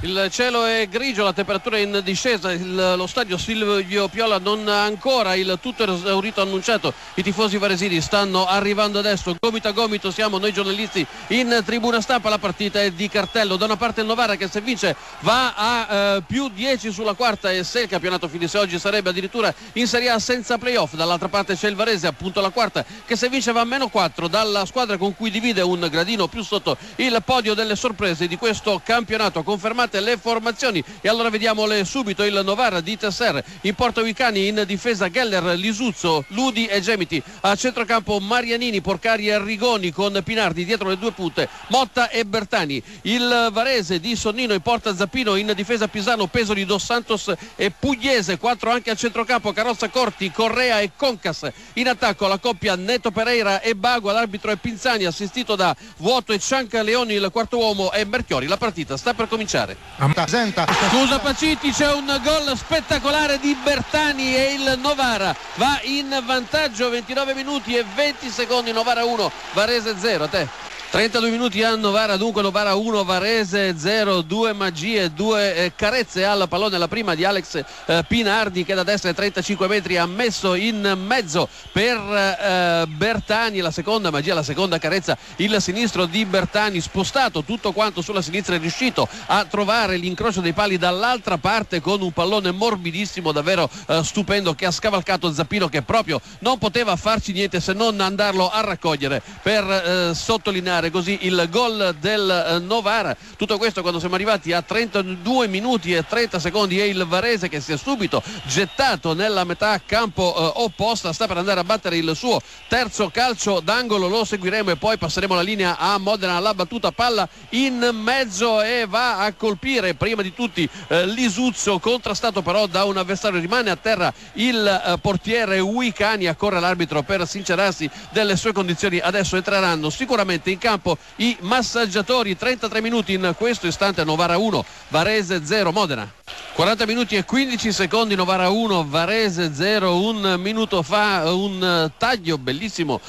Il cielo è grigio, la temperatura è in discesa, lo stadio Silvio Piola non ha ancora il tutto esaurito annunciato. I tifosi varesini stanno arrivando adesso, gomito a gomito siamo noi giornalisti in tribuna stampa. La partita è di cartello, da una parte il Novara che se vince va a più 10 sulla quarta, e se il campionato finisse oggi sarebbe addirittura in Serie A senza playoff. Dall'altra parte c'è il Varese, appunto la quarta, che se vince va a meno 4 dalla squadra con cui divide un gradino più sotto il podio delle sorprese di questo campionato. Confermate le formazioni e allora vediamole subito. Il Novara di Tesser, in porta Vicani, in difesa Geller, Lisuzzo, Ludi e Gemiti, a centrocampo Marianini, Porcari e Rigoni con Pinardi dietro le due punte, Motta e Bertani. Il Varese di Sonnino, in porta Zappino, in difesa Pisano, Pesoli, Dos Santos e Pugliese, 4 anche a centrocampo Carrozza, Corti, Correa e Concas. In attacco la coppia Neto Pereira e Bagua, l'arbitro è Pinzani, assistito da Vuoto e Ciancaleoni, il quarto uomo è Merchiori. La partita sta per cominciare. Scusa Paciti, c'è un gol spettacolare di Bertani e il Novara va in vantaggio. 29 minuti e 20 secondi, Novara 1 Varese 0. A te. 32 minuti a Novara, dunque Novara 1 Varese 0, 2 magie, 2 carezze al pallone. La prima di Alex Pinardi che da destra ai 35 metri ha messo in mezzo per Bertani. La seconda magia, la seconda carezza, il sinistro di Bertani, spostato tutto quanto sulla sinistra, è riuscito a trovare l'incrocio dei pali dall'altra parte con un pallone morbidissimo, davvero stupendo, che ha scavalcato Zappino, che proprio non poteva farci niente se non andarlo a raccogliere per sottolineare così il gol del Novara. Tutto questo quando siamo arrivati a 32 minuti e 30 secondi e il Varese che si è subito gettato nella metà campo opposta, sta per andare a battere il suo terzo calcio d'angolo. Lo seguiremo e poi passeremo la linea a Modena. La battuta, palla in mezzo e va a colpire prima di tutti Lisuzzo, contrastato però da un avversario. Rimane a terra il portiere Uicani, accorre l'arbitro per sincerarsi delle sue condizioni. Adesso entreranno sicuramente in campo i massaggiatori. 33 minuti in questo istante, Novara 1 Varese 0. Modena 40 minuti e 15 secondi, Novara 1 Varese 0. Un minuto fa un taglio bellissimo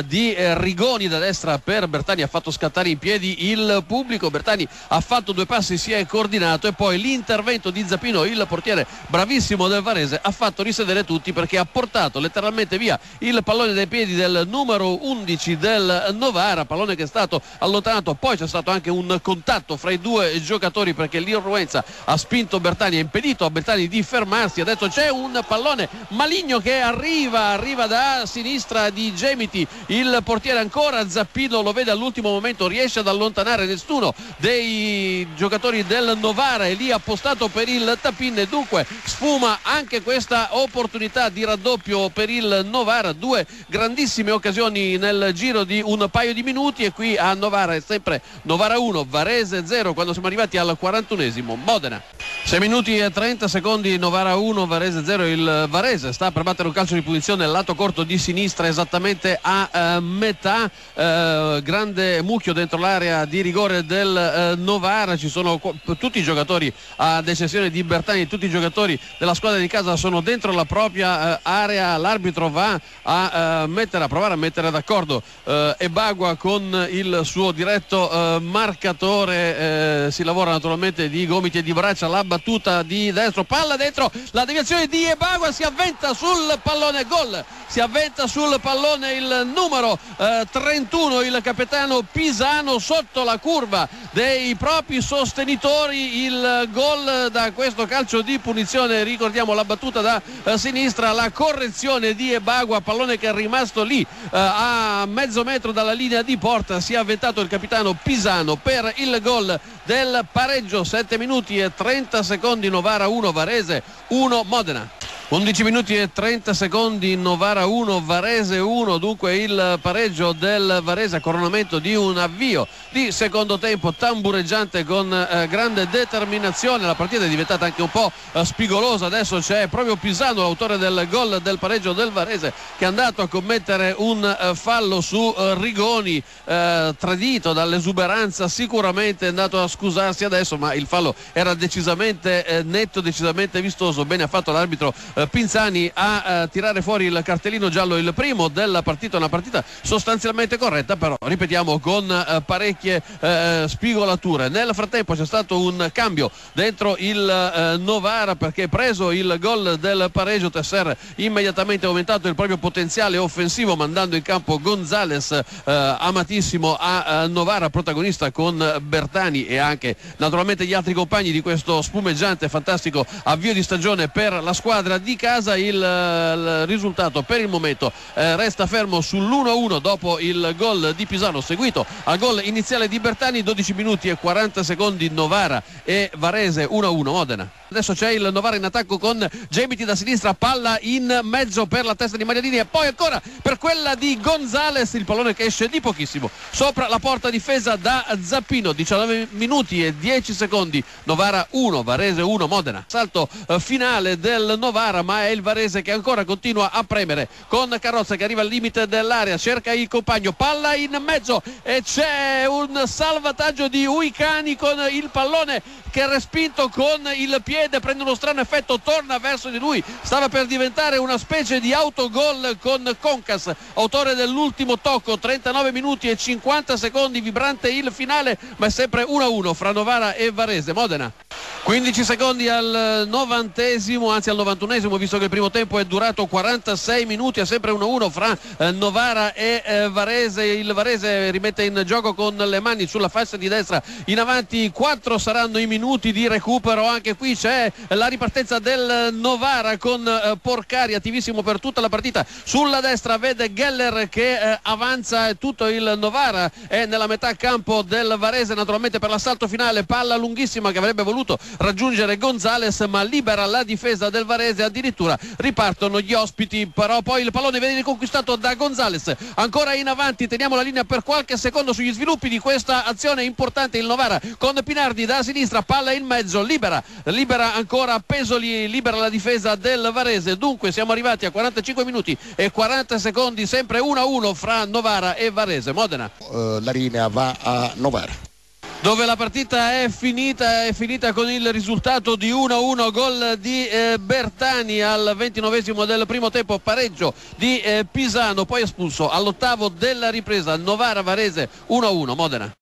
di Rigoni da destra per Bertani, ha fatto scattare in piedi il pubblico. Bertani ha fatto 2 passi, si è coordinato, e poi l'intervento di Zappino, il portiere bravissimo del Varese, ha fatto risedere tutti perché ha portato letteralmente via il pallone dai piedi del numero 11 del Novara, pallone che è stato allontanato. Poi c'è stato anche un contatto fra i due giocatori perché l'irruenza ha spinto Bertani, ha impedito a Bertani di fermarsi. Adesso c'è un pallone maligno che arriva da sinistra di Gemiti, il portiere ancora Zappino lo vede all'ultimo momento, riesce ad allontanare nessuno dei giocatori del Novara e lì appostato per il tap-in, e dunque sfuma anche questa opportunità di raddoppio per il Novara. 2 grandissime occasioni nel giro di un paio di minuti, e qui a Novara è sempre Novara 1 Varese 0 quando siamo arrivati al 41esimo. Modena 6 minuti e 30 secondi, Novara 1 Varese 0. Il Varese sta per battere un calcio di punizione lato corto di sinistra, esattamente a metà, grande mucchio dentro l'area di rigore del Novara. Ci sono tutti i giocatori, ad eccezione di Bertani, tutti i giocatori della squadra di casa sono dentro la propria area. L'arbitro va a provare a mettere d'accordo Ebagua con il suo diretto marcatore. Si lavora naturalmente di gomiti e di braccia. La battuta di destro, palla dentro, la deviazione di Ebagua, si avventa sul pallone, gol, si avventa sul pallone il numero 31, il capitano Pisano, sotto la curva dei propri sostenitori. Il gol da questo calcio di punizione, ricordiamo la battuta da sinistra, la correzione di Ebagua, pallone che è rimasto lì a mezzo metro dalla linea di porta. Si è avventato il capitano Pisano per il gol del pareggio. 7 minuti e 30 secondi, Novara 1 Varese 1 Modena. 11 minuti e 30 secondi, Novara 1 Varese 1, dunque il pareggio del Varese a coronamento di un avvio di secondo tempo tambureggiante con grande determinazione. La partita è diventata anche un po' spigolosa. Adesso c'è proprio Pisano, l'autore del gol del pareggio del Varese, che è andato a commettere un fallo su Rigoni, tradito dall'esuberanza, sicuramente è andato a scusarsi adesso, ma il fallo era decisamente netto, decisamente vistoso. Bene ha fatto l'arbitro Pinzani a tirare fuori il cartellino giallo, il primo della partita, una partita sostanzialmente corretta, però ripetiamo con parecchie spigolature. Nel frattempo c'è stato un cambio dentro il Novara, perché preso il gol del pareggio Tesser immediatamente aumentato il proprio potenziale offensivo, mandando in campo Gonzales, amatissimo a Novara, protagonista con Bertani e anche naturalmente gli altri compagni di questo spumeggiante fantastico avvio di stagione per la squadra di casa. Il risultato per il momento resta fermo sull'1-1 dopo il gol di Pisano seguito al gol iniziale di Bertani. 12 minuti e 40 secondi, Novara e Varese 1-1. Modena. Adesso c'è il Novara in attacco con Gemiti da sinistra, palla in mezzo per la testa di Marianini e poi ancora per quella di Gonzales, il pallone che esce di pochissimo sopra la porta difesa da Zappino. 19 minuti e 10 secondi, Novara 1 Varese 1 Modena. Salto finale del Novara, ma è il Varese che ancora continua a premere con Carrozza che arriva al limite dell'area, cerca il compagno, palla in mezzo e c'è un salvataggio di Uicani con il pallone che è respinto con il piede, prende uno strano effetto, torna verso di lui, stava per diventare una specie di autogol con Concas, autore dell'ultimo tocco. 39 minuti e 50 secondi, vibrante il finale, ma è sempre 1-1 fra Novara e Varese. Modena. 15 secondi al 90esimo, anzi al 91esimo, visto che il primo tempo è durato 46 minuti, è sempre 1-1 fra Novara e Varese. Il Varese rimette in gioco con le mani sulla fascia di destra, in avanti 4 saranno i minuti di recupero. Anche qui c'è la ripartenza del Novara con Porcari, attivissimo per tutta la partita. Sulla destra vede Geller che avanza, e tutto il Novara è nella metà campo del Varese, naturalmente per l'assalto finale, palla lunghissima che avrebbe voluto raggiungere Gonzales, ma libera la difesa del Varese. Addirittura ripartono gli ospiti, però poi il pallone viene riconquistato da Gonzales. Ancora in avanti, teniamo la linea per qualche secondo sugli sviluppi di questa azione importante. Il Novara con Pinardi da sinistra, palla in mezzo, libera ancora Pesoli, libera la difesa del Varese. Dunque siamo arrivati a 45 minuti e 40 secondi, sempre 1-1 fra Novara e Varese. Modena. La linea va a Novara, dove la partita è finita con il risultato di 1-1, gol di Bertani al 29esimo del primo tempo, pareggio di Pisano, poi espulso all'8° della ripresa. Novara Varese 1-1. Modena.